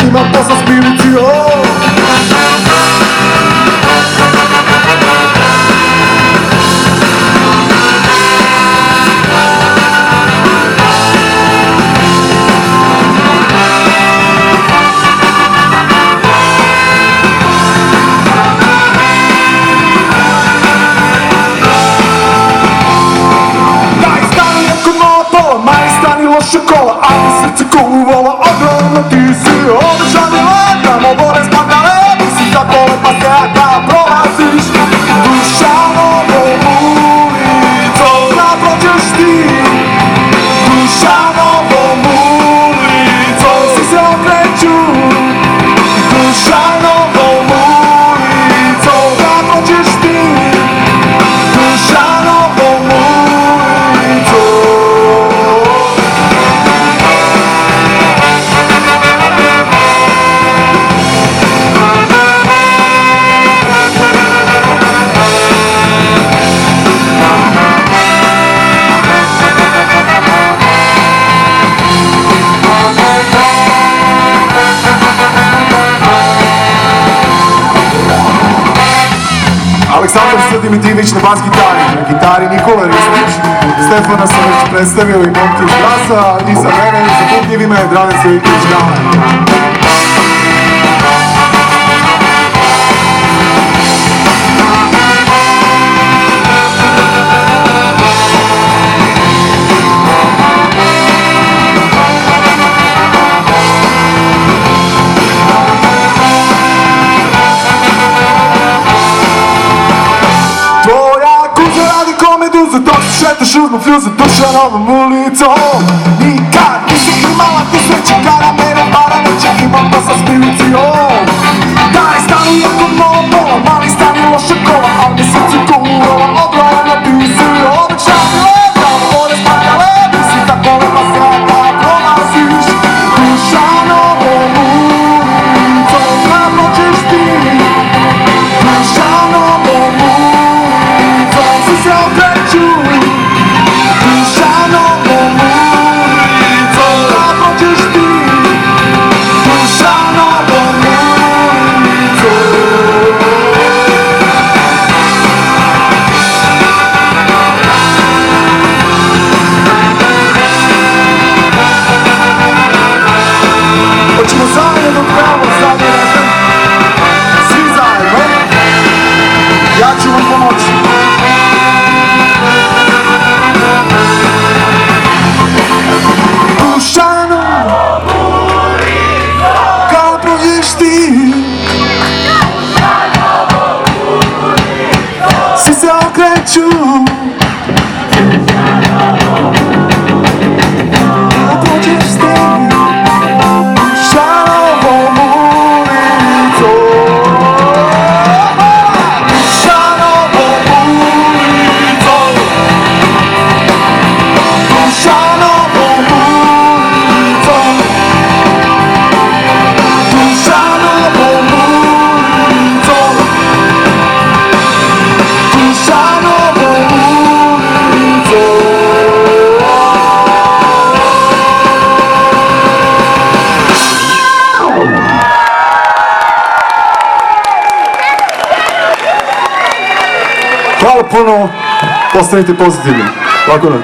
imam posla s milicijom. Loša kola, ali srce kuvala ogromno. Ti si obećani let, tamo gore spadale. Mislim tako lepa se kada prolaziš Dušanovom ulicom. Da prođeš ti Dušanovom ulicom. Svi se okreću Dušanovom ulicom. Da prođeš ti Dušanovom ulicom. Aleksandar Srdimidivić na bas gitari, na gitari Nikola Ristić, Stefana sam već predstavio i momke iz glasa, i za mene i za bubnjevima je Dragan Cvijetić Gale. Dok se šetaš uzmu fljuze Dušanovom ulicom. Nikad nisi imala tu sreće kada mene para neće. Imam posla s milicijom. Daj stani kod monopola, mali stani loša kola, ali mi srce kuvala ogromno. Ti si obećani let, tamo gore spadale. Mislim tako lepa se kada prolaziš Dušanovom ulicom. Da prođeš ti Dušanovom ulicom. Svi se okreću Dušanovom ulicom. Da prođeš ti Dušanovom ulicom. Hoćemo zajedno pravo zadnji refren. Svi zajedno. Ja ću vam pomoći. Dušanovom ulicom. Kad prođeš ti Dušanovom ulicom. Svi se okreću Dušanovom ulicom. Kad prođeš ti Dušanovom ulicom. Dušanovom ulicom. Dušanovom ulicom. Dušanovom ulicom. Dušanovom ulicom. Hvala puno, postanite pozitivni. Lako nam.